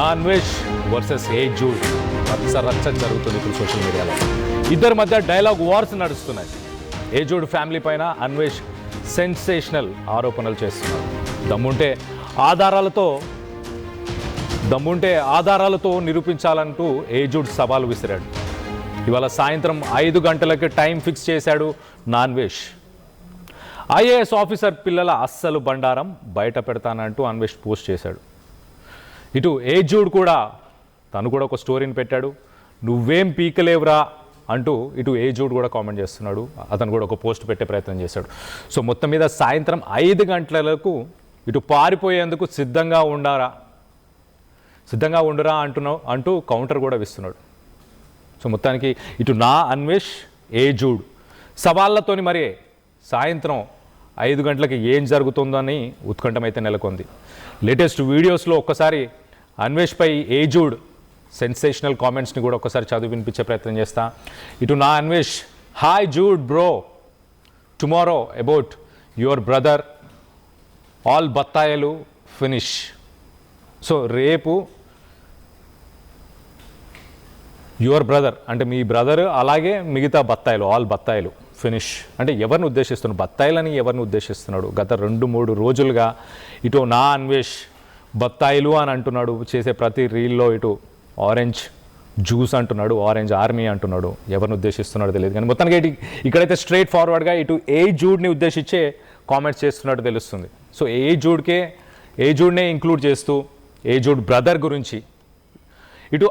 Anvesh versus ఏ Jude రచ్చ జరుగుతుంది ఇప్పుడు సోషల్ మీడియాలో. ఇద్దరి మధ్య డైలాగ్ వార్స్ నడుస్తున్నాయి. ఏ జూడ్ ఫ్యామిలీ పైన అన్వేష్ సెన్సేషనల్ ఆరోపణలు చేస్తున్నారు. దమ్ముంటే ఆధారాలతో నిరూపించాలంటూ ఏ జూడ్ సవాలు విసిరాడు. ఇవాళ సాయంత్రం 5 గంటలకి టైం ఫిక్స్ చేశాడు అన్వేష్. ఐఏఎస్ ఆఫీసర్ పిల్లల అస్సలు బండారం బయట పెడతానంటూ అన్వేష్ పోస్ట్ చేశాడు. ఇటు ఏ జూడ్ కూడా తను కూడా ఒక స్టోరీని పెట్టాడు. నువ్వేం పీకలేవురా అంటూ ఇటు ఏ జూడ్ కూడా కామెంట్ చేస్తున్నాడు. అతను కూడా ఒక పోస్ట్ పెట్టే ప్రయత్నం చేశాడు. సో మొత్తం మీద సాయంత్రం 5 గంటలకు ఇటు పారిపోయేందుకు సిద్ధంగా ఉండురా అంటూ కౌంటర్ కూడా ఇస్తున్నాడు. సో మొత్తానికి ఇటు అన్వేష్ ఏ జూడ్ సవాళ్ళతోని మరి సాయంత్రం 5 గంటలకి ఏం జరుగుతుందని ఉత్కంఠమైతే నెలకొంది. లేటెస్ట్ వీడియోస్లో ఒక్కసారి అన్వేష్పై ఏ జూడ్ సెన్సేషనల్ కామెంట్స్ని కూడా ఒక్కసారి చదివి వినిపించే ప్రయత్నం చేస్తా. ఇటు Anvesh, hi Jude bro, tomorrow about your brother, all బత్తాయిలు ఫినిష్. సో రేపు యువర్ బ్రదర్ అంటే మీ బ్రదర్, అలాగే మిగతా బత్తాయిలు, ఆల్ బత్తాయిలు ఫినిష్ అంటే ఎవరిని ఉద్దేశిస్తున్నాడు? బత్తాయిలని ఎవరిని ఉద్దేశిస్తున్నాడు? గత 2-3 రోజులుగా ఇటు అన్వేష్ బత్తాయిలు అని అంటున్నాడు. చేసే ప్రతి రీల్లో ఇటు ఆరెంజ్ జ్యూస్ అంటున్నాడు, ఆరెంజ్ ఆర్మీ అంటున్నాడు. ఎవరిని ఉద్దేశిస్తున్నాడో తెలియదు. కానీ మొత్తానికి ఇక్కడైతే స్ట్రైట్ ఫార్వర్డ్గా ఇటు ఏ జూడ్ని ఉద్దేశించే కామెంట్స్ చేస్తున్నట్టు తెలుస్తుంది. సో ఏ జూడ్నే ఇంక్లూడ్ చేస్తూ ఏ జూడ్ బ్రదర్ గురించి ఇటు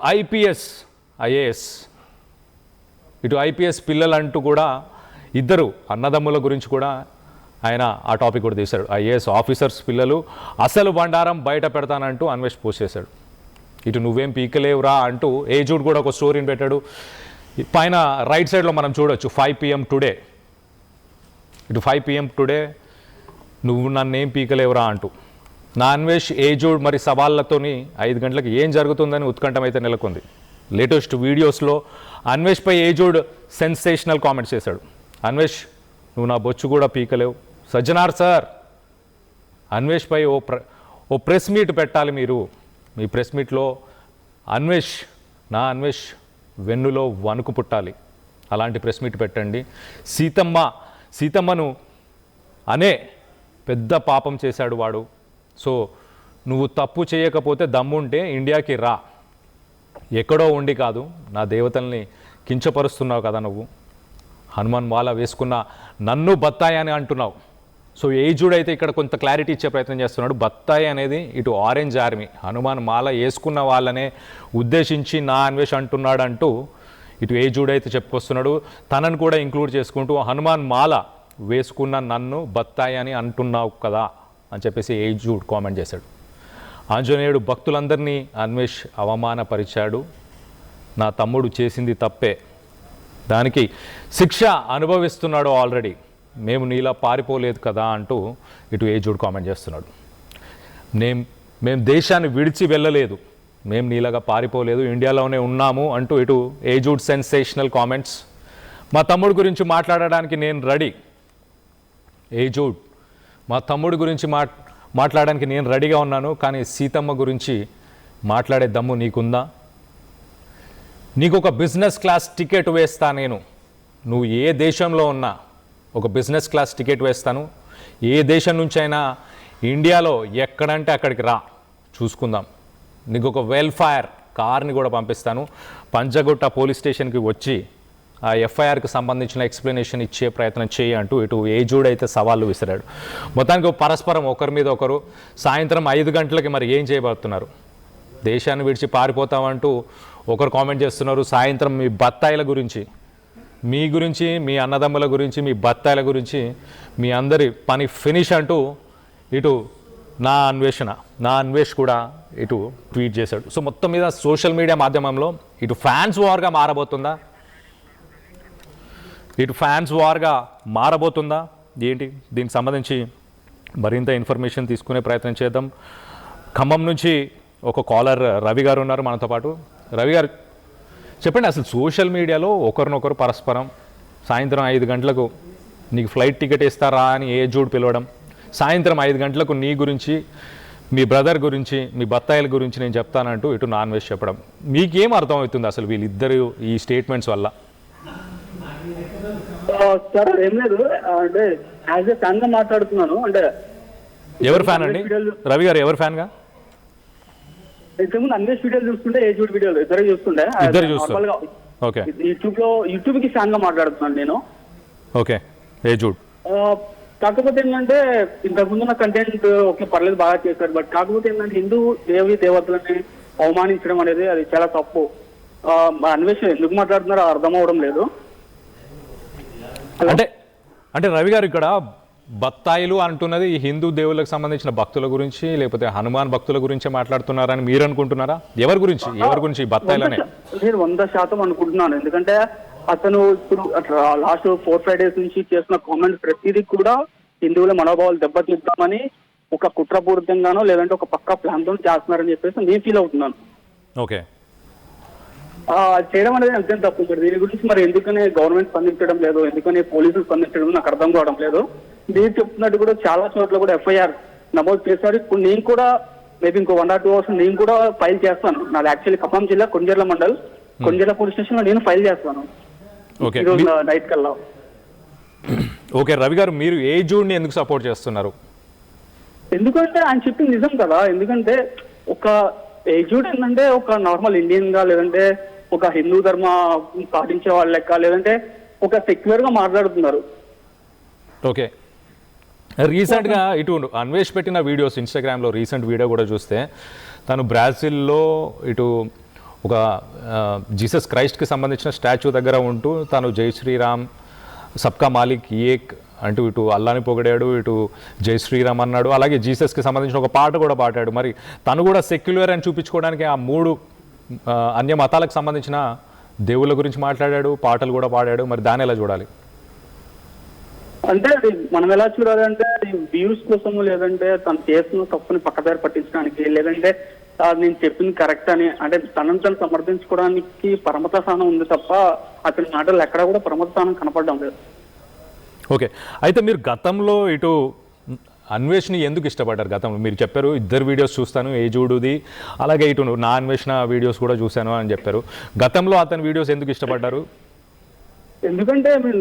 ఐపీఎస్ పిల్లలంటూ కూడా ఇద్దరు అన్నదమ్ముల గురించి కూడా ఆయన ఆ టాపిక్ కూడా తీశాడు. ఐఏఎస్ ఆఫీసర్స్ పిల్లలు అసలు బండారం బయట పెడతానంటూ అన్వేష్ పోస్ట్ చేశాడు. ఇటు నువ్వేం పీకలేవురా అంటూ ఏ జూడ్ కూడా ఒక స్టోరీని పెట్టాడు. పైన రైట్ సైడ్లో మనం చూడొచ్చు 5 PM టుడే, ఇటు 5 PM టుడే నువ్వు నన్నేం పీకలేవురా అంటూ అన్వేష్ ఏ జూడ్ మరి సవాళ్ళతోని 5 గంటలకు ఏం జరుగుతుందని ఉత్కంఠమైతే నెలకొంది. లేటెస్ట్ వీడియోస్లో అన్వేష్పై ఏ జూడ్ సెన్సేషనల్ కామెంట్స్ చేశాడు. అన్వేష్, నువ్వు నా బొచ్చు కూడా పీకలేవు. సజ్జనార్ సార్, అన్వేష్పై ఓ ప్రెస్ మీట్ పెట్టాలి మీరు. మీ ప్రెస్ మీట్లో అన్వేష్ వెన్నులో వణుకు పుట్టాలి. అలాంటి ప్రెస్ మీట్ పెట్టండి. సీతమ్మను అనే పెద్ద పాపం చేశాడు వాడు. సో నువ్వు తప్పు చేయకపోతే దమ్ముంటే ఇండియాకి రా. ఎక్కడో ఉండి కాదు, నా దేవతల్ని కించపరుస్తున్నావు కదా నువ్వు. హనుమాన్ మాల వేసుకున్న నన్ను బత్తాయి అని అంటున్నావు. సో ఏ జూడ్ అయితే ఇక్కడ కొంత క్లారిటీ ఇచ్చే ప్రయత్నం చేస్తున్నాడు. బత్తాయి అనేది ఇటు ఆరెంజ్ ఆర్మీ, హనుమాన్ మాల వేసుకున్న వాళ్ళనే ఉద్దేశించి అన్వేష్ అంటున్నాడు అంటూ ఇటు ఏ జూడ్ అయితే చెప్పుకొస్తున్నాడు. తనను కూడా ఇంక్లూడ్ చేసుకుంటూ హనుమాన్ మాల వేసుకున్న నన్ను బత్తాయి అని అంటున్నావు కదా అని చెప్పేసి ఏ జూడ్ కామెంట్ చేశాడు. ఆంజనేయుడు భక్తులందరినీ అన్వేష్ అవమానపరిచాడు. నా తమ్ముడు చేసింది తప్పే, దానికి శిక్ష అనుభవిస్తున్నాడు ఆల్రెడీ. మేము నీలా పారిపోలేదు కదా అంటూ ఇటు ఏ జూడ్ కామెంట్ చేస్తున్నాడు. మేము దేశాన్ని విడిచి వెళ్ళలేదు, మేము నీలాగా పారిపోలేదు, ఇండియాలోనే ఉన్నాము అంటూ ఇటు ఏ జూడ్ సెన్సేషనల్ కామెంట్స్. మా తమ్ముడు గురించి మాట్లాడడానికి నేను రెడీ. ఏ జూడ్, మా తమ్ముడి గురించి మాట్లాడడానికి నేను రెడీగా ఉన్నాను, కానీ సీతమ్మ గురించి మాట్లాడే దమ్ము నీకుందా? నీకు ఒక బిజినెస్ క్లాస్ టికెట్ వేస్తా నేను. నువ్వు ఏ దేశంలో ఉన్నా ఒక బిజినెస్ క్లాస్ టికెట్ వేస్తాను. ఏ దేశం నుంచైనా ఇండియాలో ఎక్కడంటే అక్కడికి రా, చూసుకుందాం. నీకు ఒక వెల్ఫేర్ కార్ని కూడా పంపిస్తాను. పంజగుట్ట పోలీస్ స్టేషన్కి వచ్చి ఆ ఎఫ్ఐఆర్కి సంబంధించిన ఎక్స్ప్లెనేషన్ ఇచ్చే ప్రయత్నం చేయి అంటూ ఇటు ఏ జూడ్ అయితే సవాళ్ళు విసిరాడు. మొత్తానికి పరస్పరం ఒకరి మీద ఒకరు సాయంత్రం 5 గంటలకి మరి ఏం చేయబోతున్నారు? దేశాన్ని విడిచి పారిపోతామంటూ ఒకరు కామెంట్ చేస్తున్నారు. సాయంత్రం మీ బత్తాయిల గురించి, మీ గురించి, మీ అన్నదమ్ముల గురించి, మీ బత్తాయిల గురించి, మీ అందరి పని ఫినిష్ అంటూ ఇటు అన్వేష్ కూడా ఇటు ట్వీట్ చేశాడు. సో మొత్తం మీద సోషల్ మీడియా మాధ్యమంలో ఇటు ఫ్యాన్స్ వార్గా మారబోతుందా ఏంటి? దీనికి సంబంధించి మరింత ఇన్ఫర్మేషన్ తీసుకునే ప్రయత్నం చేద్దాం. ఖమ్మం నుంచి ఒక కాలర్ రవి గారు ఉన్నారు మనతో పాటు. రవి గారు, చెప్పండి, అసలు సోషల్ మీడియాలో ఒకరినొకరు పరస్పరం సాయంత్రం 5 గంటలకు నీకు ఫ్లైట్ టికెట్ ఇస్తారా అని ఏ జూడ్ పిలవడం, సాయంత్రం 5 గంటలకు నీ గురించి మీ బ్రదర్ గురించి మీ బత్తాయిల గురించి నేను చెప్తానంటూ ఇటు నాన్ వెజ్ చెప్పడం, మీకేం అర్థమవుతుంది అసలు వీళ్ళిద్దరు ఈ స్టేట్మెంట్స్ వల్ల? సార్ ఏం లేదు, అంటే యాజ్ ఏ ఫ్యాన్ గా మాట్లాడుతున్నాను. అంటే ఎవరు ఫ్యాన్ అండి రవి గారు? ఎవరు ఫ్యాన్ గా? ఇంతకుముందు అన్వేష్ వీడియోలు చూస్తుంటే ఏజూడ్ వీడియోలు ఇద్దరు చూస్తుండే. నార్మల్ గా ఓకే, యూట్యూబ్ కి ఫ్యాన్ గా మాట్లాడుతున్నాను నేను. ఓకే, ఏజూడ్. కాకపోతే ఏంటంటే ఇంతకుముందు నా కంటెంట్ ఓకే పర్లేదు బాగా చేశారు, బట్ కాకపోతే ఏంటంటే హిందూ దేవతలని అవమానించడం అనేది అది చాలా తప్పు. అన్వేషణ ఎందుకు మాట్లాడుతున్నారో అర్థం అవడం లేదు. అంటే అంటే రవి గారు ఇక్కడ బత్తాయిలు అంటున్నది ఈ హిందూ దేవుళ్ళకి సంబంధించిన భక్తుల గురించి లేకపోతే హనుమాన్ భక్తుల గురించి మాట్లాడుతున్నారని మీరు అనుకుంటున్నారా? ఎవరి గురించి బత్తాయిలనే? నేను 100% అనుకుంటున్నాను. ఎందుకంటే అతను ఇప్పుడు లాస్ట్ 4-5 డేస్ నుంచి చేసిన కామెంట్స్ ప్రతిదీ కూడా హిందువుల మనోభావాలు దెబ్బతీద్దామని ఒక కుట్రపూరితంగానో లేదంటే ఒక పక్కా ప్లాన్ తో చేస్తున్నారని చెప్పేసి నేను ఫీల్ అవుతున్నాను. ఓకే, చేయడం అనేది అంతే తప్పు. మరి దీని గురించి మరి ఎందుకని గవర్నమెంట్ స్పందించడం లేదు, ఎందుకని పోలీసులు స్పందించడం నాకు అర్థం కావడం లేదు. మీరు చెప్తున్నట్టు కూడా చాలా చోట్ల కూడా ఎఫ్ఐఆర్ నమోదు చేశారు. ఇప్పుడు నేను కూడా మేబీ ఇంకో 1 or 2 hours నేను కూడా ఫైల్ చేస్తాను. నాది యాక్చువల్లీ ఖమ్మం జిల్లా కొంజర్ల మండల్, కొంజర్ల పోలీస్ స్టేషన్ లో నేను ఫైల్ చేస్తాను ఈరోజు నైట్ కల్లా. ఓకే రవి గారు, మీరు ఏజూడ్ ని ఎందుకు సపోర్ట్ చేస్తున్నారు? ఎందుకంటే ఆయన చెప్పింది నిజం కదా. ఎందుకంటే ఒక ఏజూడ్ ఏంటంటే ఒక నార్మల్ ఇండియన్ గా లేదంటే ఒక హిందూ ధర్మ పాటించే వాళ్ళ లెక్క లేదంటే ఒక సెక్యులర్ గా మాట్లాడుతున్నారు. ఓకే, రీసెంట్గా ఇటు అన్వేష్ పెట్టిన వీడియోస్ ఇన్స్టాగ్రామ్లో రీసెంట్ వీడియో కూడా చూస్తే తను బ్రాజిల్లో ఇటు ఒక జీసస్ క్రైస్ట్కి సంబంధించిన స్టాచ్యూ దగ్గర ఉంటూ తను జై శ్రీరామ్ సబ్కా మాలిక్ ఏక్ అంటూ ఇటు అల్లాని పొగిడాడు, ఇటు జై శ్రీరామ్ అన్నాడు, అలాగే జీసస్కి సంబంధించిన ఒక పాట కూడా పాడాడు. మరి తను కూడా సెక్యులర్ అని చూపించుకోవడానికి ఆ 3 అన్య మతాలకు సంబంధించిన దేవుళ్ళ గురించి మాట్లాడాడు, పాటలు కూడా పాడాడు. మరి దాన్ని ఎలా చూడాలి? అంటే అది మనం ఎలా చూడాలంటే వ్యూస్ కోసము లేదంటే తను చేసిన తప్పుని పక్కదారి పట్టించడానికి లేదంటే నేను చెప్పింది కరెక్ట్ అని అంటే తనను తను సమర్థించుకోవడానికి పరమత స్థానం ఉంది తప్ప అతని మాటలు ఎక్కడ కూడా పరమత స్థానం కనపడడం లేదు. ఓకే, అయితే మీరు గతంలో ఇటు అన్వేషణ ఎందుకు ఇష్టపడ్డారు? గతంలో మీరు చెప్పారు ఇద్దరు వీడియోస్ చూస్తాను ఏజూడుది, అలాగే ఇటు నా అన్వేషణ వీడియోస్ కూడా చూశాను అని చెప్పారు. గతంలో అతని వీడియోస్ ఎందుకు ఇష్టపడ్డారు? ఎందుకంటే మీరు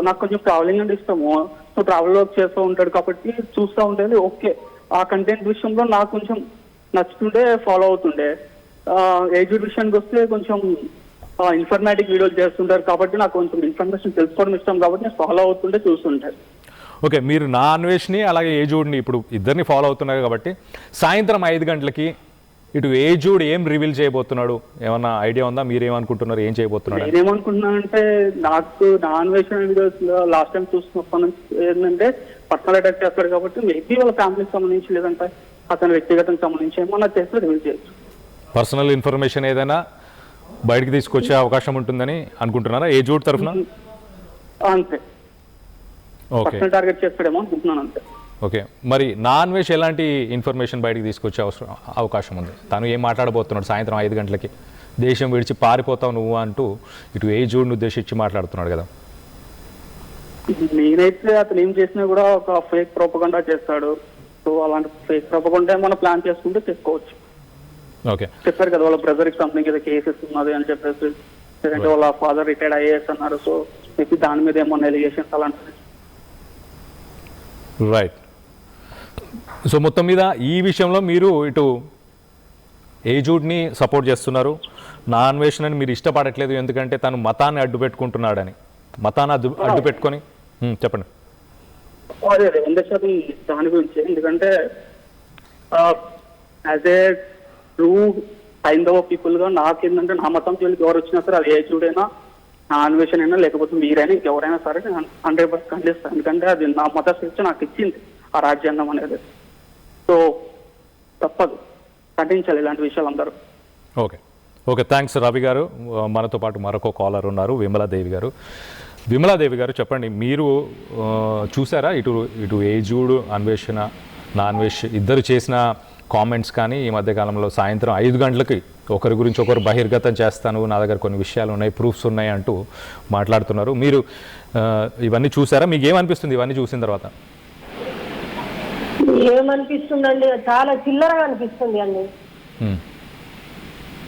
నాకు కొంచెం ట్రావెలింగ్ అంటే ఇష్టము. సో ట్రావెల్ వర్క్ చేస్తూ ఉంటాడు కాబట్టి చూస్తూ ఉంటుంది. ఓకే, ఆ కంటెంట్ విషయంలో నాకు కొంచెం నచ్చుతుండే ఫాలో అవుతుండే. ఏజూడ్ విషయానికి వస్తే కొంచెం ఇన్ఫర్మేటిక్ వీడియోలు చేస్తుంటారు కాబట్టి నాకు కొంచెం ఇన్ఫర్మేషన్ తెలుసుకోవడం ఇష్టం కాబట్టి నేను ఫాలో అవుతుంటే చూస్తుంటాను. ఓకే, మీరు నా అన్వేషణని అలాగే ఏజూడ్ని ఇప్పుడు ఇద్దరిని ఫాలో అవుతున్నారు కాబట్టి సాయంత్రం 5 గంటలకి ఇటు ఏజూడ్ ఏం రివీల్ చేయబోతున్నాడు ఏమన్నా ఐడియా ఉందా? మీరేమనుకుంటున్నారు, ఏం చేయబోతున్నాడు? నేనేమనుకుంటున్నానంటే నాకు నా అన్వేషణ వీడియోస్ లాస్ట్ టైం చూసినప్పటి నుంచి ఏంటంటే పర్సనల్ అటాక్ చేస్తాడు కాబట్టి మేబీ వాళ్ళ ఫ్యామిలీకి సంబంధించి లేదంటే అతని వ్యక్తిగతానికి సంబంధించి ఏమన్నా చేస్తే రివీల్ చేయొచ్చు. పర్సనల్ ఇన్ఫర్మేషన్ ఏదైనా బయటకు తీసుకొచ్చే అవకాశం ఉంటుందని అనుకుంటున్నారా ఏజూడ్ తరఫున? అంతే, పర్సనల్ టార్గెట్ చేస్తాడేమో అనుకుంటున్నాను అంతే. ఓకే, మరి నా అన్వేష్ ఎలాంటి ఇన్ఫర్మేషన్ బయటకు తీసుకొచ్చే అవకాశం ఉంది? తను ఏం మాట్లాడబోతున్నాడు సాయంత్రం 5 గంటలకి? దేశం విడిచి పారిపోతావు నువ్వు అంటూ ఇటు ఏజూడ్ని ఉద్దేశించి మాట్లాడుతున్నాడు కదా. నేనైతే అతను ఏం చేసినా కూడా ఒక ఫేక్ ప్రోపగండా చేస్తాడు. సో అలాంటి ఫేక్ ప్రోపగండా మనం ప్లాన్ చేసుకుంటే చేసుకోవచ్చు. ఓకే, చెప్పారు కదా వాళ్ళ బ్రదర్కి సంథింగ్ ఏదో కేసెస్ ఉన్నది అని చెప్పేసి, లేదంటే వాళ్ళ ఫాదర్ రిటైర్డ్ ఐఏఎస్ అన్నారు. సో మేబీ దాని మీద ఏమన్నా ఎలిగేషన్స్ అలాంటివి. రైట్. సో మొత్తం మీద ఈ విషయంలో మీరు ఇటు ఏజూడ్ని సపోర్ట్ చేస్తున్నారు, నా అన్వేషణని మీరు ఇష్టపడట్లేదు ఎందుకంటే తను మతాన్ని అడ్డు పెట్టుకుంటున్నాడని. మతాన్ని అడ్డు పెట్టుకొని చెప్పండి. అదే 100% దాని గురించి. ఎందుకంటే యాజ్ ఏ ట్రూ హైందవ పీపుల్ గా నాకేంటంటే నా మతం జోలికి ఎవరు వచ్చినా సరే అది ఏజూడైనా నా అన్వేషణ అయినా లేకపోతే మీరైనా ఎవరైనా సరే 100% ఖండిస్తాను. ఎందుకంటే అది నా మత స్వేచ్ఛ నాకు ఇచ్చింది ఆ రాజ్యాంగం అనేది. సో తప్పదు, ఖండించాలి ఇలాంటి విషయాలు అందరూ. ఓకే ఓకే, థ్యాంక్స్ రవి గారు. మనతో పాటు మరొక కాలర్ ఉన్నారు, విమలాదేవి గారు. విమలాదేవి గారు చెప్పండి, మీరు చూసారా ఇటు ఏజూడ్ అన్వేషణ నా అన్వేష్ ఇద్దరు చేసిన కామెంట్స్ కానీ ఈ మధ్యకాలంలో సాయంత్రం 5 గంటలకి ఒకరి గురించి ఒకరు బహిర్గతం చేస్తాను, నా దగ్గర కొన్ని విషయాలు ఉన్నాయి, ప్రూఫ్స్ ఉన్నాయి అంటూ మాట్లాడుతున్నారు. మీరు ఇవన్నీ చూసారా? మీకు ఏమనిపిస్తుంది ఇవన్నీ చూసిన తర్వాత? ఏమనిపిస్తుందండి, చాలా చిల్లరగా అనిపిస్తుంది అండి. ఉమ్,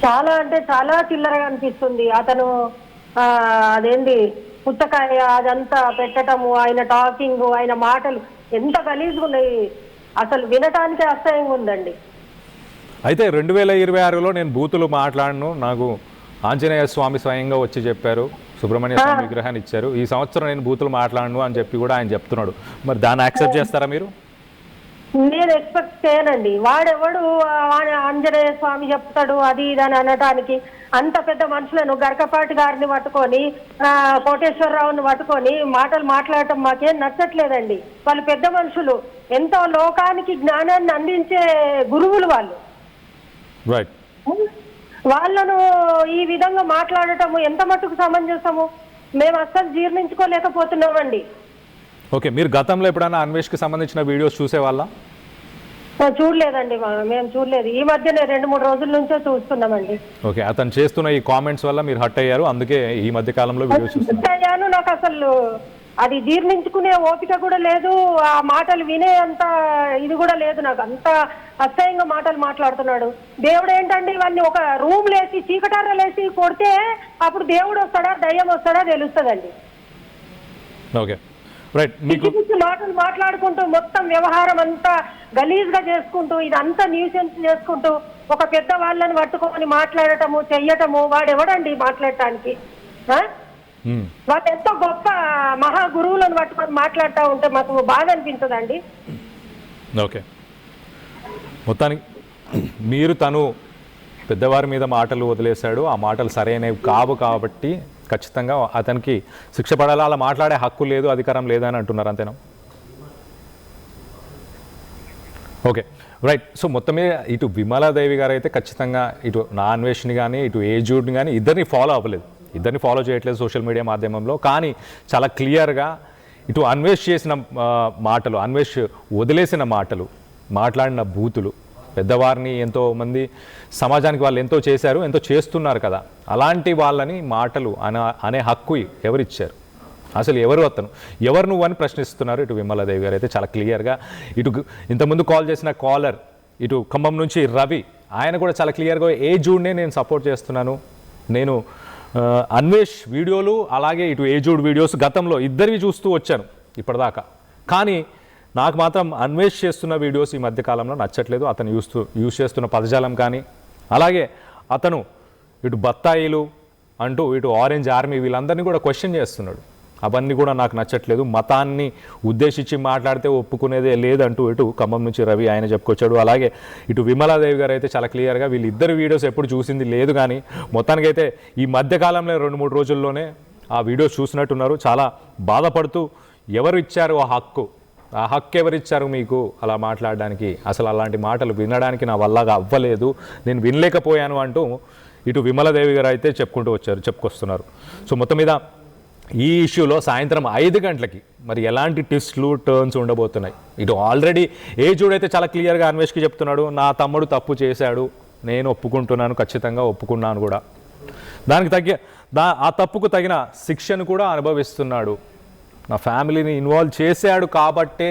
చాలా అంటే చాలా చిల్లరగా అనిపిస్తుంది. అతను అదేంటి పుచ్చకాయ అదంతా పెట్టటము, ఆయన టాకింగ్, ఆయన మాటలు ఎంత గలీజ్గా ఉన్నాయి, అసలు వినటానికే అసహ్యంగా ఉందండి. అయితే 2026లో నేను బూతులు మాట్లాడను, నాకు ఆంజనేయ స్వామి స్వయంగా వచ్చి చెప్పారు, సుబ్రహ్మణ్య స్వామి విగ్రహాన్ని ఇచ్చారు, ఈ సంవత్సరం నేను బూతులు మాట్లాడను అని చెప్పి కూడా ఆయన చెప్తున్నాడు. మరి దాన్ని యాక్సెప్ట్ చేస్తారా మీరు? నేను ఎక్స్పెక్ట్ చేయనండి. వాడెవడు ఆంజనేయ స్వామి చెప్తాడు అది ఇది అని అనటానికి? అంత పెద్ద మనుషులను గరకపాటి గారిని పట్టుకొని కోటేశ్వరరావుని పట్టుకొని మాటలు మాట్లాడటం మాకేం నచ్చట్లేదండి. వాళ్ళు పెద్ద మనుషులు, ఎంతో లోకానికి జ్ఞానాన్ని అందించే గురువులు వాళ్ళు. రైట్. వాళ్ళను ఈ విధంగా మాట్లాడటము ఎంత మట్టుకు సమంజసము? మేము అస్సలు జీర్ణించుకోలేకపోతున్నామండి. ఓకే, మీరు గతంలో ఎప్పుడైనా అన్వేష్కి సంబంధించిన వీడియోస్ చూసేవాళ్ళ? చూడలేదండి, మేము చూడలేదు. ఈ మధ్యనే 2-3 రోజుల నుంచే చూస్తున్నామండి. ఓకే, అతను చేస్తున్న ఈ కామెంట్స్ వల్ల మీరు హట్ అయ్యారు, అందుకే ఈ మధ్య కాలంలో వీడియోస్ చూస్తున్నాను. నాకు అసలు అది జీర్ణించుకునే ఓపిక కూడా లేదు, ఆ మాటలు వినే అంత ఇది కూడా లేదు నాకు. అంత అసహ్యంగా మాటలు మాట్లాడుతున్నాడు. దేవుడు ఏంటండి, ఇవన్నీ ఒక రూమ్ లేసి చీకటారలేసి కొడితే అప్పుడు దేవుడు వస్తాడా దయ్యం వస్తాడా తెలుస్తుందండి. Okay, right. మీకు మాటలు మాట్లాడుకుంటూ మొత్తం వ్యవహారం అంతా గలీజ్ గా చేసుకుంటూ ఇదంతా న్యూసెన్స్ చేసుకుంటూ ఒక పెద్ద వాళ్ళని పట్టుకొని మాట్లాడటము చెయ్యటము, వాడెవడండి మాట్లాడటానికి? వాళ్ళు ఎంతో గొప్ప మహా గురువులను పట్టుకొని మాట్లాడుతూ ఉంటే మాకు బాగా అనిపించదండి. ఓకే, మొత్తానికి మీరు తను పెద్దవారి మీద మాటలు వదిలేశాడు, ఆ మాటలు సరైనవి కావు కాబట్టి ఖచ్చితంగా అతనికి శిక్ష పడాలి, అలా మాట్లాడే హక్కు లేదు, అధికారం లేదని అంటున్నారు, అంతేనా? Okay, right. సో మొత్తం మీద ఇటు విమలాదేవి గారు అయితే ఖచ్చితంగా ఇటు నా అన్వేషణ కానీ ఇటు ఏజూడ్ని కానీ ఇద్దరిని ఫాలో అవ్వలేదు, ఇద్దరిని ఫాలో చేయట్లేదు సోషల్ మీడియా మాధ్యమంలో. కానీ చాలా క్లియర్గా ఇటు అన్వేష్ చేసిన మాటలు, అన్వేష్ వదిలేసిన మాటలు, మాట్లాడిన బూతులు, పెద్దవారిని ఎంతో మంది సమాజానికి వాళ్ళు ఎంతో చేశారు, ఎంతో చేస్తున్నారు కదా, అలాంటి వాళ్ళని మాటలు అనే హక్కు ఎవరిచ్చారు? అసలు ఎవరు అతను, ఎవరు నువ్వు అని ప్రశ్నిస్తున్నారు ఇటు విమలాదేవి గారు అయితే చాలా క్లియర్గా. ఇటు ఇంతకుముందు కాల్ చేసిన కాలర్ ఇటు ఖమ్మం నుంచి రవి, ఆయన కూడా చాలా క్లియర్గా ఏజూడ్నే నేను సపోర్ట్ చేస్తున్నాను, నేను అన్వేష్ వీడియోలు అలాగే ఇటు ఏజూడ్ వీడియోస్ గతంలో ఇద్దరివి చూస్తూ వచ్చాను ఇప్పటిదాకా, కానీ నాకు మాత్రం అన్వేష్ చేస్తున్న వీడియోస్ ఈ మధ్యకాలంలో నచ్చట్లేదు. అతను యూస్ చేస్తున్న పదజాలం కానీ అలాగే అతను ఇటు బత్తాయిలు అంటూ ఇటు ఆరెంజ్ ఆర్మీ వీళ్ళందరినీ కూడా క్వశ్చన్ చేస్తున్నాడు, అవన్నీ కూడా నాకు నచ్చట్లేదు, మతాన్ని ఉద్దేశించి మాట్లాడితే ఒప్పుకునేదే లేదంటూ ఇటు ఖమ్మం నుంచి రవి ఆయన చెప్పుకొచ్చాడు. అలాగే ఇటు విమలాదేవి గారు అయితే చాలా క్లియర్గా వీళ్ళిద్దరు వీడియోస్ ఎప్పుడు చూసింది లేదు, కానీ మొత్తానికైతే ఈ మధ్యకాలంలో 2-3 రోజుల్లోనే ఆ వీడియోస్ చూసినట్టున్నారు. చాలా బాధపడుతూ ఎవరు ఇచ్చారు ఆ హక్కు ఎవరిచ్చారు మీకు అలా మాట్లాడడానికి, అసలు అలాంటి మాటలు వినడానికి నా వల్లగా అవ్వలేదు, నేను వినలేకపోయాను అంటూ ఇటు విమలాదేవి గారు అయితే చెప్పుకొస్తున్నారు. సో మొత్తం మీద ఈ ఇష్యూలో సాయంత్రం 5 గంటలకి మరి ఎలాంటి ట్విస్ట్లు టర్న్స్ ఉండబోతున్నాయి? ఇటు ఆల్రెడీ ఏజూడ్ అయితే చాలా క్లియర్గా అన్వేష్కి చెప్తున్నాడు, నా తమ్ముడు తప్పు చేశాడు, నేను ఒప్పుకుంటున్నాను, ఖచ్చితంగా ఒప్పుకున్నాను కూడా, దానికి ఆ తప్పుకు తగిన శిక్షను కూడా అనుభవిస్తున్నాడు, నా ఫ్యామిలీని ఇన్వాల్వ్ చేశాడు కాబట్టే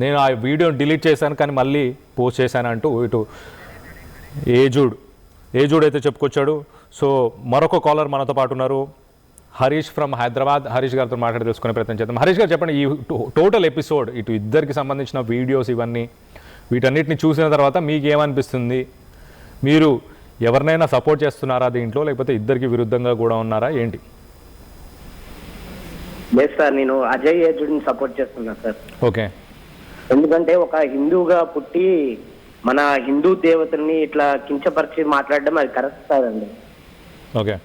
నేను ఆ వీడియోని డిలీట్ చేశాను కానీ మళ్ళీ పోస్ట్ చేశాను అంటూ ఇటు ఏజూడ్ అయితే చెప్పుకొచ్చాడు. సో మరొక కాలర్ మనతో పాటు ఉన్నారు, హరీష్ ఫ్రమ్ హైదరాబాద్. హరీష్ గారితో మాట్లాడి తెలుసుకునే ప్రయత్నం చేద్దాం. హరీష్ గారు చెప్పండి, ఈ టోటల్ ఎపిసోడ్ ఇటు ఇద్దరికి సంబంధించిన వీడియోస్ ఇవన్నీ వీటన్నిటిని చూసిన తర్వాత మీకు ఏమనిపిస్తుంది? మీరు ఎవరినైనా సపోర్ట్ చేస్తున్నారా దీంట్లో, లేకపోతే ఇద్దరికి విరుద్ధంగా కూడా ఉన్నారా ఏంటి? లేదు సార్, నేను అజయ్ ఏజుడిని సపోర్ట్ చేస్తున్నా సార్. ఓకే, ఎందుకంటే ఒక హిందూగా పుట్టి మన హిందూ దేవతల్ని ఇట్లా కించపరిచి మాట్లాడడం అది కరెక్ట్ కాదండి. ఓకే,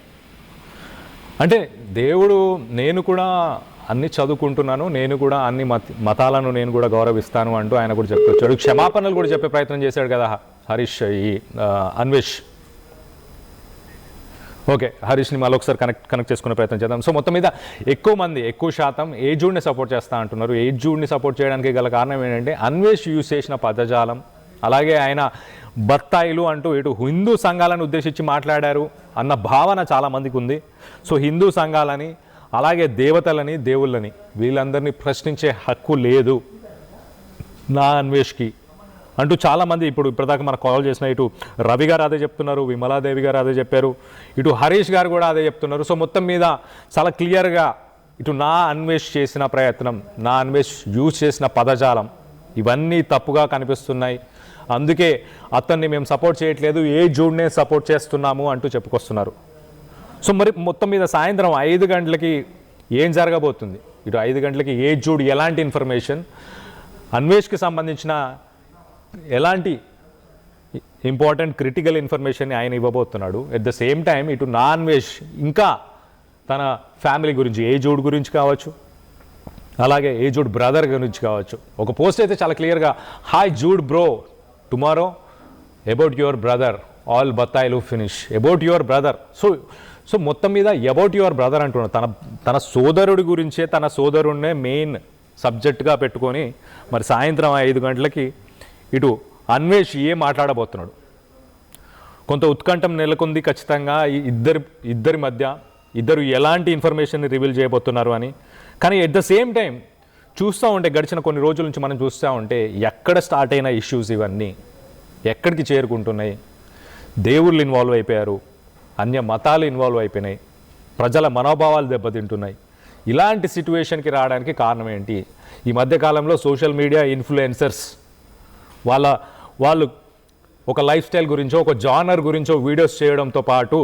అంటే దేవుడు నేను కూడా అన్ని చదువుకుంటున్నాను, నేను కూడా అన్ని మతాలను నేను కూడా గౌరవిస్తాను అంటూ ఆయన కూడా చెప్పుకొచ్చాడు, క్షమాపణలు కూడా చెప్పే ప్రయత్నం చేశాడు కదా హరీష్ ఈ అన్వేష్. ఓకే, హరీష్ని మళ్ళీ ఒకసారి కనెక్ట్ చేసుకునే ప్రయత్నం చేద్దాం. సో మొత్తం మీద ఎక్కువ శాతం ఏజూడ్ని సపోర్ట్ చేస్తా అంటున్నారు. ఏజూడ్ని సపోర్ట్ చేయడానికి గల కారణం ఏంటంటే అన్వేష్ యూజ్ చేసిన పదజాలం, అలాగే ఆయన బత్తాయిలు అంటూ ఇటు హిందూ సంఘాలను ఉద్దేశించి మాట్లాడారు అన్న భావన చాలామందికి ఉంది. సో హిందూ సంఘాలని అలాగే దేవతలని దేవుళ్ళని వీళ్ళందరినీ ప్రశ్నించే హక్కు లేదు, నా అన్వేష్కి అంటూ చాలామంది ఇప్పటిదాకా మనకు కాల్ చేసిన ఇటు రవి గారు అదే చెప్తున్నారు, విమలాదేవి గారు అదే చెప్పారు, ఇటు హరీష్ గారు కూడా అదే చెప్తున్నారు. సో మొత్తం మీద చాలా క్లియర్గా ఇటు నా అన్వేష్ చేసిన ప్రయత్నం, నా అన్వేష్ యూజ్ చేసిన పదజాలం ఇవన్నీ తప్పుగా కనిపిస్తున్నాయి. అందుకే అతన్ని మేము సపోర్ట్ చేయట్లేదు, ఏ జూడ్నే సపోర్ట్ చేస్తున్నాము అంటూ చెప్పుకొస్తున్నారు. సో మరి మొత్తం మీద సాయంత్రం 5 గంటలకి ఏం జరగబోతుంది, ఇటు 5 గంటలకి ఏ జూడ్ ఎలాంటి ఇన్ఫర్మేషన్, అన్వేష్కి సంబంధించిన ఎలాంటి ఇంపార్టెంట్ క్రిటికల్ ఇన్ఫర్మేషన్ ఆయన ఇవ్వబోతున్నాడు. ఎట్ ద సేమ్ టైం ఇటు నా అన్వేష్ ఇంకా తన ఫ్యామిలీ గురించి, ఏ జూడ్ గురించి కావచ్చు, అలాగే ఏ జూడ్ బ్రదర్ గురించి కావచ్చు. ఒక పోస్ట్ అయితే చాలా క్లియర్గా, hi Jude bro, tomorrow about your brother, all బత్తాయిలు finish, about your brother. So మొత్తం మీద అబౌట్ యువర్ బ్రదర్ అంటున్నాడు. తన సోదరుడి గురించే, తన సోదరుడినే మెయిన్ సబ్జెక్ట్గా పెట్టుకొని మరి సాయంత్రం 5 గంటలకి ఇటు అన్వేష్ మాట్లాడబోతున్నాడు. కొంత ఉత్కంఠం నెలకొంది ఖచ్చితంగా ఇద్దరి మధ్య, ఇద్దరు ఎలాంటి ఇన్ఫర్మేషన్ రివీల్ చేయబోతున్నారు అని. కానీ ఎట్ ద సేమ్ టైం చూస్తూ ఉంటే గడిచిన కొన్ని రోజుల నుంచి మనం చూస్తూ ఉంటే ఎక్కడ స్టార్ట్ అయిన ఇష్యూస్ ఇవన్నీ ఎక్కడికి చేరుకుంటున్నాయి. దేవుళ్ళు ఇన్వాల్వ్ అయిపోయారు, అన్య మతాలు ఇన్వాల్వ్ అయిపోయినాయి, ప్రజల మనోభావాలు దెబ్బతింటున్నాయి. ఇలాంటి సిట్యువేషన్కి రావడానికి కారణం ఏంటి? ఈ మధ్యకాలంలో సోషల్ మీడియా ఇన్ఫ్లుయెన్సర్స్ వాళ్ళు ఒక లైఫ్ స్టైల్ గురించో, ఒక జానర్ గురించో వీడియోస్ చేయడంతో పాటు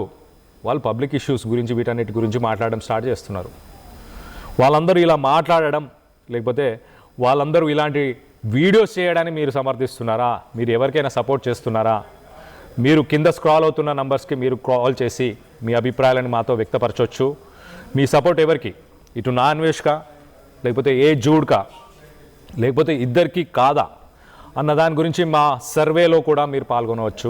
వాళ్ళు పబ్లిక్ ఇష్యూస్ గురించి, వీటన్నిటి గురించి మాట్లాడడం స్టార్ట్ చేస్తున్నారు. వాళ్ళందరూ ఇలా మాట్లాడడం, లేకపోతే వాళ్ళందరూ ఇలాంటి వీడియోస్ చేయడాన్ని మీరు సమర్థిస్తున్నారా? మీరు ఎవరికైనా సపోర్ట్ చేస్తున్నారా? మీరు కింద స్క్రాల్ అవుతున్న నంబర్స్కి మీరు కాల్ చేసి మీ అభిప్రాయాలను మాతో వ్యక్తపరచవచ్చు. మీ సపోర్ట్ ఎవరికి? ఇటు నా అన్వేష్కా, లేకపోతే ఏ జూడ్కా, లేకపోతే ఇద్దరికి కాదా అన్న దాని గురించి మా సర్వేలో కూడా మీరు పాల్గొనవచ్చు.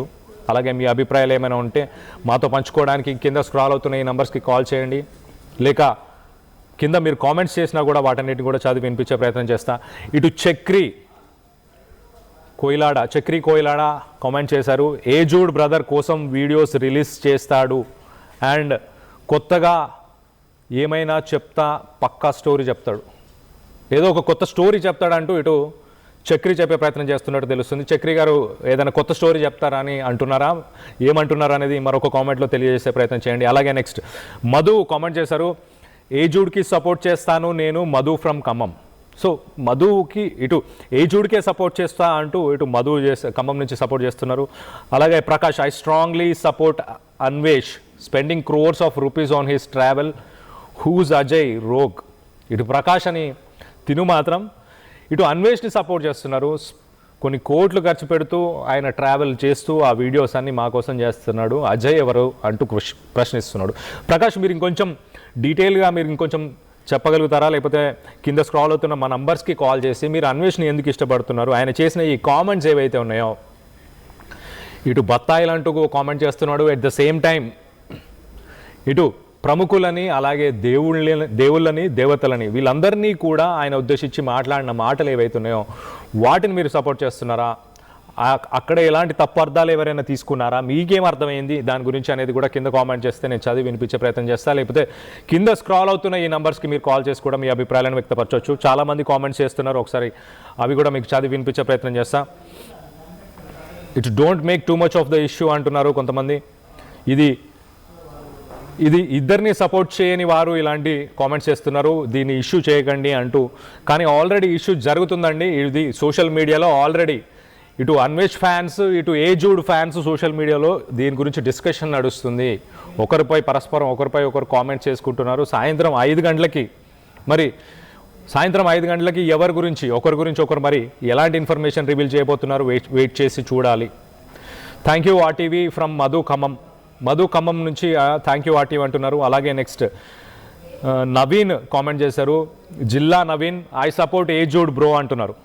అలాగే మీ అభిప్రాయాలు ఏమైనా ఉంటే మాతో పంచుకోవడానికి కింద స్క్రాల్ అవుతున్న ఈ నంబర్స్కి కాల్ చేయండి. లేక కింద మీరు కామెంట్స్ చేసినా కూడా వాటన్నిటిని కూడా చదివి వినిపించే ప్రయత్నం చేస్తా. ఇటు చక్రి కోయిలాడ కామెంట్ చేశారు, ఏ జూడ్ బ్రదర్ కోసం వీడియోస్ రిలీజ్ చేస్తాడు అండ్ కొత్తగా ఏమైనా చెప్తా, పక్కా స్టోరీ చెప్తాడు, ఏదో ఒక కొత్త స్టోరీ చెప్తాడంటూ ఇటు చక్రి చెప్పే ప్రయత్నం చేస్తున్నట్టు తెలుస్తుంది. చక్రి గారు ఏదైనా కొత్త స్టోరీ చెప్తారా అని అంటున్నారా, ఏమంటున్నారా అనేది మరొక కామెంట్లో తెలియజేసే ప్రయత్నం చేయండి. అలాగే నెక్స్ట్ మధు కామెంట్ చేశారు, ఏ జూడ్కి సపోర్ట్ చేస్తాను నేను, మధు ఫ్రమ్ ఖమ్మం. సో మధుకి ఇటు ఏ జూడ్కే సపోర్ట్ చేస్తా అంటూ ఇటు మధు ఖమ్మం నుంచి సపోర్ట్ చేస్తున్నారు. అలాగే Prakash, I strongly support Anvesh spending crores of rupees on his travel, whose Ajay rogue. ఇటు ప్రకాష్ అని తిను మాత్రం ఇటు అన్వేష్ని సపోర్ట్ చేస్తున్నారు. కొన్ని కోట్లు ఖర్చు పెడుతూ ఆయన ట్రావెల్ చేస్తూ ఆ వీడియోస్ అన్ని మా కోసం చేస్తున్నాడు. అజయ్ ఎవరు అంటూ ప్రశ్నిస్తున్నాడు. ప్రకాష్, మీరు ఇంకొంచెం డీటెయిల్గా మీరు ఇంకొంచెం చెప్పగలుగుతారా? లేకపోతే కింద స్క్రాల్ అవుతున్న మా నంబర్స్కి కాల్ చేసి మీరు అన్వేష్ని ఎందుకు ఇష్టపడుతున్నారు, ఆయన చేసిన ఈ కామెంట్స్ ఏవైతే ఉన్నాయో, ఇటు బత్తాయిలు అంటూ కామెంట్ చేస్తున్నాడు. ఎట్ ద సేమ్ టైం ఇటు ప్రముఖులని, అలాగే దేవుళ్ళని, దేవతలని, వీళ్ళందరినీ కూడా ఆయన ఉద్దేశించి మాట్లాడిన మాటలు ఏవైతే ఉన్నాయో వాటిని మీరు సపోర్ట్ చేస్తున్నారా? అక్కడ ఎలాంటి తప్పు అర్థాలు ఎవరైనా తీసుకున్నారా? మీకేం అర్థమైంది దాని గురించి అనేది కూడా కింద కామెంట్ చేస్తే నేను చదివి వినిపించే ప్రయత్నం చేస్తాను. లేకపోతే కింద స్క్రాల్ అవుతున్న ఈ నంబర్స్కి మీరు కాల్ చేసి కూడా మీ అభిప్రాయాలను వ్యక్తపరచవచ్చు. చాలామంది కామెంట్స్ చేస్తున్నారు, ఒకసారి అవి కూడా మీకు చదివి వినిపించే ప్రయత్నం చేస్తా. It don't make too much of the issue అంటున్నారు కొంతమంది. ఇది ఇద్దరిని సపోర్ట్ చేయని వారు ఇలాంటి కామెంట్స్ చేస్తున్నారు, దీన్ని ఇష్యూ చేయకండి అంటూ. కానీ ఆల్రెడీ ఇష్యూ జరుగుతుందండి. ఇది సోషల్ మీడియాలో ఆల్రెడీ ఇటు అన్వేష్ ఫ్యాన్స్, ఇటు ఏ జూడ్ ఫ్యాన్స్ సోషల్ మీడియాలో దీని గురించి డిస్కషన్ నడుస్తుంది. పరస్పరం ఒకరిపై ఒకరు కామెంట్స్ చేసుకుంటున్నారు. సాయంత్రం 5 గంటలకి మరి ఒకరి గురించి ఒకరు మరి ఎలాంటి ఇన్ఫర్మేషన్ రివీల్ చేయబోతున్నారు, వెయిట్ చేసి చూడాలి. Thank you RTV from Madhu Khammam నుంచి థ్యాంక్ యూ ఆర్టీవీ అంటున్నారు. అలాగే నెక్స్ట్ నవీన్ కామెంట్ చేశారు, జిల్లా Naveen, I support A Jude bro అంటున్నారు.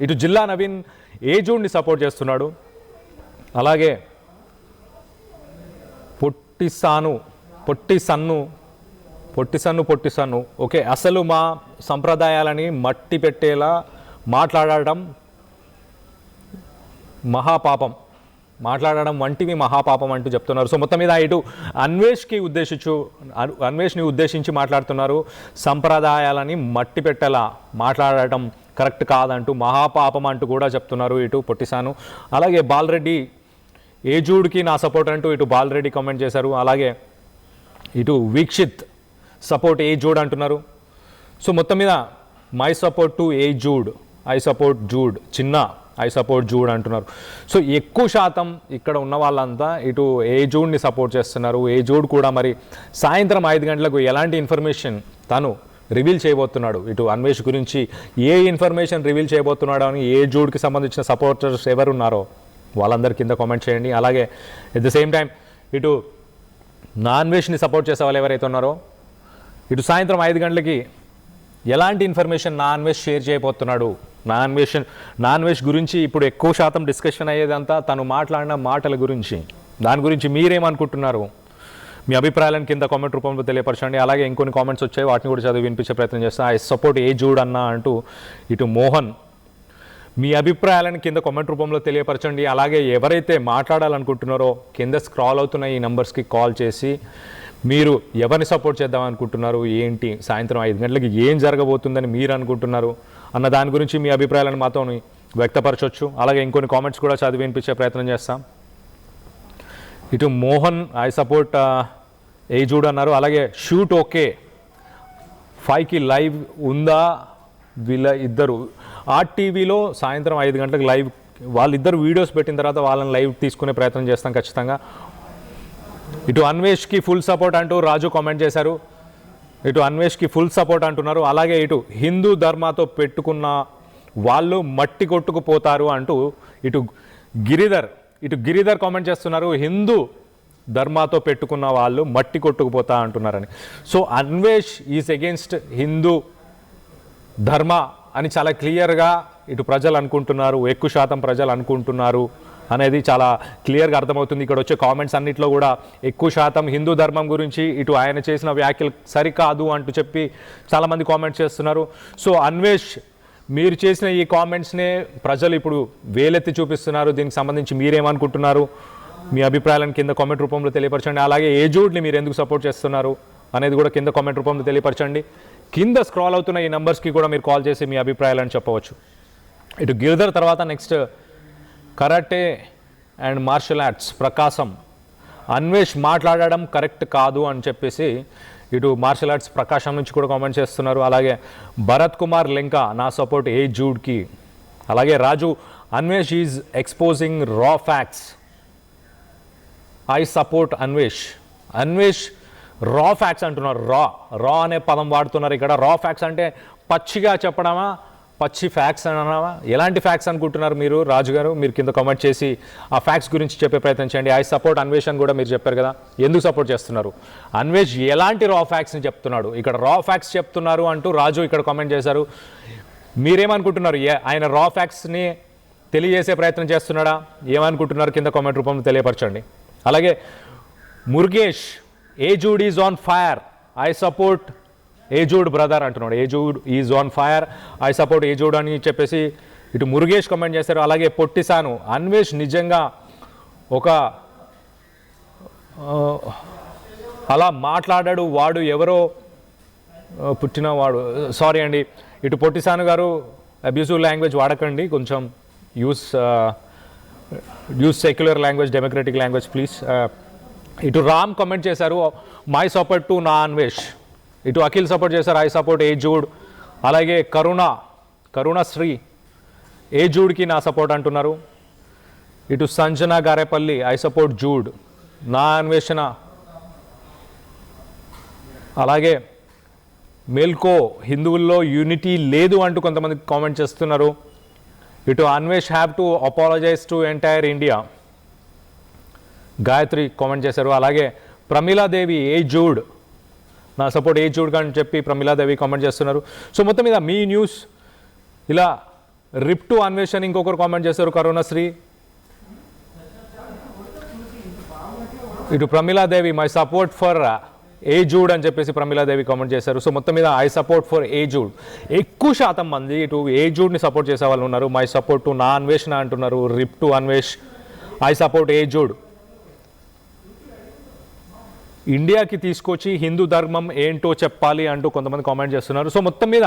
ఇటు జిల్లా నవీన్ ఏ జూడ్ని సపోర్ట్ చేస్తున్నాడు. అలాగే పొట్టి సన్ను ఓకే, అసలు మా సంప్రదాయాలని మట్టి పెట్టేలా మాట్లాడడం వంటివి మహాపాపం అంటూ చెప్తున్నారు. సో మొత్తం మీద ఇటు అన్వేష్ని ఉద్దేశించి మాట్లాడుతున్నారు. సంప్రదాయాలని మట్టి పెట్టేలా మాట్లాడటం కరెక్ట్ కాదంటూ మహాపాపం అంటూ కూడా చెప్తున్నారు ఇటు పొట్టిసాను. అలాగే బాలరెడ్డి ఏజూడ్కి నా సపోర్ట్ అంటూ ఇటు బాలరెడ్డి కామెంట్ చేశారు. అలాగే ఇటు వీక్షిత్ సపోర్ట్ ఏజూడ్ అంటున్నారు. సో మొత్తం మీద my support to hey Jude, I support Jude, చిన్న ఐ సపోర్ట్ జూడ్ అంటున్నారు. సో ఎక్కువ శాతం ఇక్కడ ఉన్న వాళ్ళంతా ఇటు ఏజూడ్ని సపోర్ట్ చేస్తున్నారు. ఏజూడ్ కూడా మరి సాయంత్రం 5 గంటలకు ఎలాంటి ఇన్ఫర్మేషన్ తను రివీల్ చేయబోతున్నాడు, ఇటు అన్వేష్ గురించి ఏ ఇన్ఫర్మేషన్ రివీల్ చేయబోతున్నాడు అని ఏజూడ్కి సంబంధించిన సపోర్టర్స్ ఎవరున్నారో వాళ్ళందరి కింద కామెంట్ చేయండి. అలాగే ఎట్ ద సేమ్ టైం ఇటు నా అన్వేష్ని సపోర్ట్ చేసే వాళ్ళు ఎవరైతే ఉన్నారో ఇటు సాయంత్రం 5 గంటలకి ఎలాంటి ఇన్ఫర్మేషన్ నా అన్వేష్ షేర్ చేయబోతున్నాడు, నా అన్వేష్ గురించి ఇప్పుడు ఎక్కువ శాతం డిస్కషన్ అయ్యేదంతా తను మాట్లాడిన మాటల గురించి. దాని గురించి మీరేమనుకుంటున్నారు? మీ అభిప్రాయాలను కింద కామెంట్ రూపంలో తెలియపరచండి. అలాగే ఇంకొన్ని కామెంట్స్ వచ్చాయి, వాటిని కూడా చదివి వినిపించే ప్రయత్నం చేస్తాను. ఐ సపోర్ట్ ఏజూడ్ అన్న అంటూ ఇటు మోహన్ మీ అభిప్రాయాలను కింద కామెంట్ రూపంలో తెలియపరచండి. అలాగే ఎవరైతే మాట్లాడాలనుకుంటున్నారో కింద స్క్రాల్ అవుతున్న ఈ నెంబర్స్కి కాల్ చేసి మీరు ఎవరిని సపోర్ట్ చేద్దాం అనుకుంటున్నారు, ఏంటి సాయంత్రం 5 గంటలకి ఏం జరగబోతుందని మీరు అనుకుంటున్నారు అన్న దాని గురించి మీ అభిప్రాయాలను మాతో వ్యక్తపరచవచ్చు. అలాగే ఇంకొన్ని కామెంట్స్ కూడా చదివి వినిపించే ప్రయత్నం చేస్తాం. ఇటు మోహన్ ఐ సపోర్ట్ ఏజూడ్ అన్నారు. అలాగే షూట్ ఓకే 5కి లైవ్ ఉందా వీళ్ళ ఇద్దరు ఆర్టీవీలో సాయంత్రం 5 గంటలకు లైవ్ వాళ్ళిద్దరు వీడియోస్ పెట్టిన తర్వాత వాళ్ళని లైవ్ తీసుకునే ప్రయత్నం చేస్తాం ఖచ్చితంగా. ఇటు అన్వేష్కి ఫుల్ సపోర్ట్ అంటూ రాజు కామెంట్ చేశారు. ఇటు అన్వేష్కి ఫుల్ సపోర్ట్ అంటున్నారు. అలాగే ఇటు హిందూ ధర్మాతో పెట్టుకున్న వాళ్ళు మట్టి కొట్టుకుపోతారు అంటూ ఇటు గిరిధర్ కామెంట్ చేస్తున్నారు. హిందూ ధర్మాతో పెట్టుకున్న వాళ్ళు మట్టి కొట్టుకుపోతా అంటున్నారని. So Anvesh is against Hindu dharma అని చాలా క్లియర్గా ఇటు ప్రజలు అనుకుంటున్నారు, ఎక్కువ శాతం ప్రజలు అనుకుంటున్నారు అనేది చాలా క్లియర్గా అర్థమవుతుంది. ఇక్కడ వచ్చే కామెంట్స్ అన్నింటిలో కూడా ఎక్కువ శాతం హిందూ ధర్మం గురించి ఇటు ఆయన చేసిన వ్యాఖ్యలు సరికాదు అంటూ చెప్పి చాలామంది కామెంట్స్ చేస్తున్నారు. సో అన్వేష్ మీరు చేసిన ఈ కామెంట్స్నే ప్రజలు ఇప్పుడు వేలెత్తి చూపిస్తున్నారు. దీనికి సంబంధించి మీరేమనుకుంటున్నారు? మీ అభిప్రాయాలను కింద కామెంట్ రూపంలో తెలియపరచండి. అలాగే ఏజూడ్ని మీరు ఎందుకు సపోర్ట్ చేస్తున్నారు అనేది కూడా కింద కామెంట్ రూపంలో తెలియపరచండి. కింద స్క్రాల్ అవుతున్న ఈ నెంబర్స్కి కూడా మీరు కాల్ చేసి మీ అభిప్రాయాలను చెప్పవచ్చు. ఇటు గిరిధర్ తర్వాత next karate and martial arts Prakasam Anvesh మాట్లాడడం కరెక్ట్ కాదు అని చెప్పేసి ఇటు మార్షల్ ఆర్ట్స్ ప్రకాశం నుంచి కూడా కామెంట్ చేస్తున్నారు. అలాగే భరత్ కుమార్ లెంక నా సపోర్ట్ ఏజూడ్కి. అలాగే రాజు అన్వేష్ ఈజ్ ఎక్స్పోజింగ్ రా ఫ్యాక్ట్స్, ఐ సపోర్ట్ అన్వేష్ రా ఫ్యాక్ట్స్ అంటున్నారు. రా అనే పదం వాడుతున్నారు ఇక్కడ. రా ఫ్యాక్ట్స్ అంటే పచ్చిగా చెప్పడమా, పచ్చి ఫ్యాక్ట్స్ అన్నావా? ఎలాంటి ఫ్యాక్ట్స్ అనుకుంటున్నారు మీరు రాజు గారు? మీరు కింద కామెంట్ చేసి ఆ ఫ్యాక్ట్స్ గురించి చెప్పే ప్రయత్నం చేయండి. ఐ సపోర్ట్ అన్వేష్ అని కూడా మీరు చెప్పారు కదా, ఎందుకు సపోర్ట్ చేస్తున్నారు? అన్వేష్ ఎలాంటి రా ఫ్యాక్ట్స్ని చెప్తున్నాడు? ఇక్కడ రా ఫ్యాక్ట్స్ చెప్తున్నారు అంటూ రాజు ఇక్కడ కామెంట్ చేశారు. మీరేమనుకుంటున్నారు? ఆయన రా ఫ్యాక్ట్స్ని తెలియజేసే ప్రయత్నం చేస్తున్నాడా? ఏమనుకుంటున్నారు కింద కామెంట్ రూపంలో తెలియపరచండి. అలాగే Murugesh hey Jude is on fire, I support hey Jude brother అంటున్నాడు. Hey Jude is on fire, I support hey Jude అని చెప్పేసి ఇటు మురుగేష్ కామెంట్ చేశారు. అలాగే పొట్టిసాను అన్వేష్ నిజంగా ఒక అలా మాట్లాడాడు, వాడు ఎవరో పుట్టినవాడు. సారీ అండి, ఇటు పొట్టిసాను గారు అబ్యూజివ్ లాంగ్వేజ్ వాడకండి, కొంచెం use secular language, democratic language please. ఇటు రామ్ కామెంట్ చేశారు మై సపోర్ట్ టు నా అన్వేష్. ఇటు అఖిల్ సపోర్ట్ చేశారు ఐ సపోర్ట్ ఏజూడ్. అలాగే కరుణశ్రీ ఏజూడ్కి నా సపోర్ట్ అంటున్నారు. ఇటు సంజన గారేపల్లి ఐ సపోర్ట్ జూడ్, నా అన్వేషణ. అలాగే మెల్కో హిందువుల్లో యూనిటీ లేదు అంటూ కొంతమంది కామెంట్ చేస్తున్నారు. ఇటు Anvesh have to apologize to entire India, Gayatri comment చేశారు. అలాగే ప్రమీలాదేవి ఏజూడ్, నా సపోర్ట్ ఏజూడ్ అని చెప్పి ప్రమీలాదేవి కామెంట్ చేస్తున్నారు. సో మొత్తం మీద మీ న్యూస్ ఇలా రిప్ టు అన్వేషణ ఇంకొకరు కామెంట్ చేశారు కరుణశ్రీ. ఇటు ప్రమీలాదేవి మై సపోర్ట్ ఫర్ ఏజూడ్ అని చెప్పేసి ప్రమీలాదేవి కామెంట్ చేశారు. సో మొత్తం మీద ఐ సపోర్ట్ ఫర్ ఏజూడ్. ఎక్కువ శాతం మంది ఇటు ఏజూడ్ని సపోర్ట్ చేసే వాళ్ళు ఉన్నారు. మై సపోర్ట్ టు నా అన్వేషణ అంటున్నారు. రిప్ టు అన్వేష్, ఐ సపోర్ట్ ఏజూడ్. ఇండియాకి తీసుకొచ్చి హిందూ ధర్మం ఏంటో చెప్పాలి అంటూ కొంతమంది కామెంట్ చేస్తున్నారు. సో మొత్తం మీద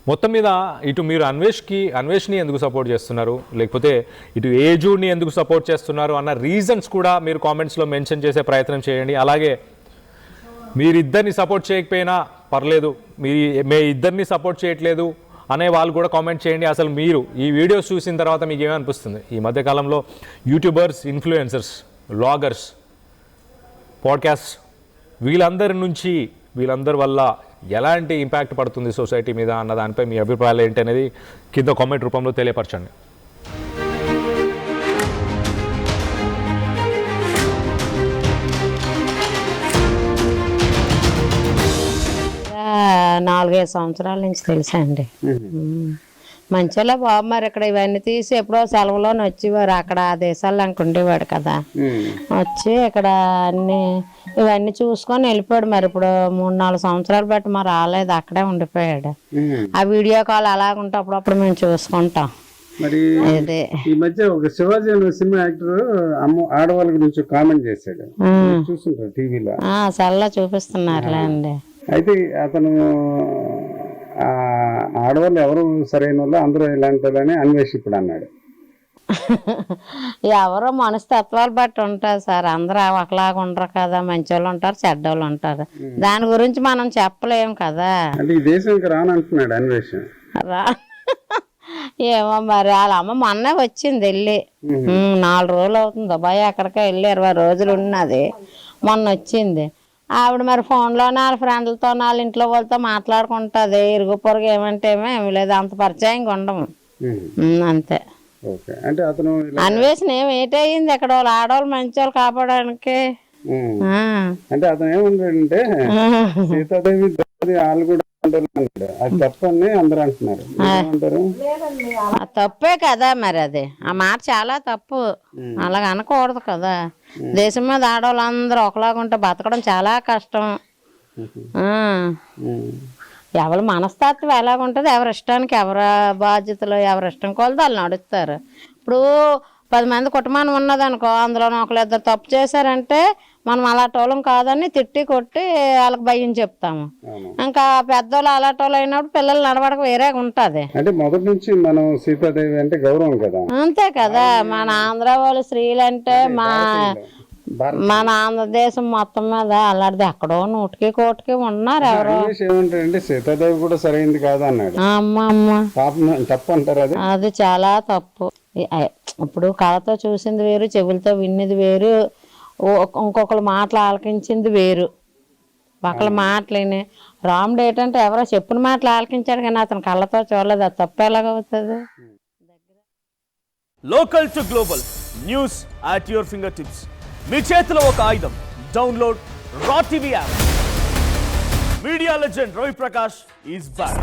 మొత్తం మీద ఇటు మీరు అన్వేష్ని ఎందుకు సపోర్ట్ చేస్తున్నారు, లేకపోతే ఇటు ఏజూని ఎందుకు సపోర్ట్ చేస్తున్నారు అన్న రీజన్స్ కూడా మీరు కామెంట్స్లో మెన్షన్ చేసే ప్రయత్నం చేయండి. అలాగే మీరిద్దరిని సపోర్ట్ చేయకపోయినా పర్లేదు, మే ఇద్దరిని సపోర్ట్ చేయట్లేదు అనే వాళ్ళు కూడా కామెంట్ చేయండి. అసలు మీరు ఈ వీడియోస్ చూసిన తర్వాత మీకు ఏమనిపిస్తుంది? ఈ మధ్యకాలంలో యూట్యూబర్స్, ఇన్ఫ్లుయెన్సర్స్, వ్లాగర్స్, పాడ్కాస్ట్ వీళ్ళందరి వల్ల ఎలాంటి ఇంపాక్ట్ పడుతుంది సొసైటీ మీద అన్న దానిపై మీ అభిప్రాయాలు ఏంటి అనేది కింద కామెంట్ రూపంలో తెలియపరచండి. నాలుగైదు సంవత్సరాల నుంచి తెలుసా అండి. మంచిగా బాబు మరి ఇక్కడ ఇవన్నీ తీసి ఎప్పుడో సెలవులోనే వచ్చేవారు. అక్కడ ఆ దేశాల్లో ఉండేవాడు కదా, వచ్చి ఇక్కడ అన్ని ఇవన్నీ చూసుకొని వెళ్ళిపోయాడు. మరి ఇప్పుడు 3-4 సంవత్సరాలు బట్టి మరి రాలేదు, అక్కడే ఉండిపోయాడు. ఆ వీడియో కాల్ అలాగుంటే అప్పుడప్పుడు మేము చూసుకుంటాం. మరి ఈ మధ్య ఒక శివాజీ అనే సినిమా యాక్టర్ ఆడవాళ్ళ గురించి కామెంట్ చేశాడు, చూస్తుంటారు టీవీలో. సెల్లో చూపిస్తున్నారులే అండి. అయితే అతను ఆడవాళ్ళు ఎవరు సరైన వాళ్ళు, అందరూ ఇలాంటి వాళ్ళని అన్వేషి ఇప్పుడు అన్నాడు. ఎవరో మనస్తత్వాలు బట్టి ఉంటారు సార్, అందరూ ఒకలాగా ఉండరు కదా, మంచి వాళ్ళు ఉంటారు, చెడ్డోళ్ళు ఉంటారు. దాని గురించి మనం చెప్పలేము కదా. అంటే ఈ దేశం ఇంకా రానంటున్నాడు అన్వేషణ. ఏమో మరి వాళ్ళ అమ్మ మొన్నే వచ్చింది వెళ్ళి 4 రోజులు అవుతుంది. దుబాయ్ అక్కడికే వెళ్ళి 20 రోజులు ఉన్నది, మొన్న వచ్చింది. ఆవిడ మరి ఫోన్లోనే వాళ్ళ ఫ్రెండ్లతో వాళ్ళ ఇంట్లో వాళ్ళతో మాట్లాడుకుంటుంది. ఇరుగు పొరుగు ఏమంటే ఏమీ లేదు, అంత పరిచయంగా ఉండము అంతే. అంటే అతను అన్వేషణ ఏటయింది అక్కడ వాళ్ళు ఆడవాళ్ళు మంచి వాళ్ళు కాపాడడానికి. అంటే అతను ఏమంటాడంటే సీతాదేవి వాళ్ళు కూడా అన్నాడు, అది తప్పని అందరూ అంటున్నారు. తప్పే కదా మరి, అది ఆ మాట చాలా తప్పు, అలాగ అనకూడదు కదా. దేశం మీద ఆడవాళ్ళు అందరూ ఒకలాగా ఉంటే బతకడం చాలా కష్టం. ఎవరి మనస్తత్వం ఎలాగుంటుంది, ఎవరి ఇష్టానికి ఎవరి బాధ్యతలు ఎవరి ఇష్టం కొలది వాళ్ళు నడుస్తారు. ఇప్పుడు 10 మంది కుటుంబాన్ని ఉన్నదనుకో, అందులో 1-2 తప్పు చేశారంటే మనం అలాంటోళ్ళం కాదని తిట్టి కొట్టి వాళ్ళకి భయం చెప్తాము. ఇంకా పెద్దోళ్ళు అలాంటోళ్ళు అయినప్పుడు పిల్లలు నడవడక వేరే ఉంటది. అంటే మొదటి నుంచి మనం సీతాదేవి అంటే గౌరవం కదా. అంతే కదా, మన ఆంధ్ర వాళ్ళు స్త్రీలు అంటే మన ఆంధ్రదేశం మొత్తం మీద అలాంటిది ఎక్కడో 100-1 ఉన్నారు ఎవరో. ఏమంటారంటే సీతాదేవి కూడా సరైనది కాదు అన్నాడు. తప్పు అంటారు అది. అది చాలా తప్పు. ఇప్పుడు కళతో చూసింది వేరు, చెవులతో విన్నది వేరు, ఇంకొకరు మాటలు ఆలకించింది వేరు. ఒకళ్ళ మాటలేని రాముడు ఏంటంటే ఎవరో చెప్పిన మాటలు ఆలకించాడు కానీ అతను కళ్ళతో చూడలేదు, అది తప్పు ఎలాగవుతుంది? Local to global news at your finger tips. మీ చేతిలో ఒక ఆయుధం. Download raw TV app. Media legend Ravi Prakash is back.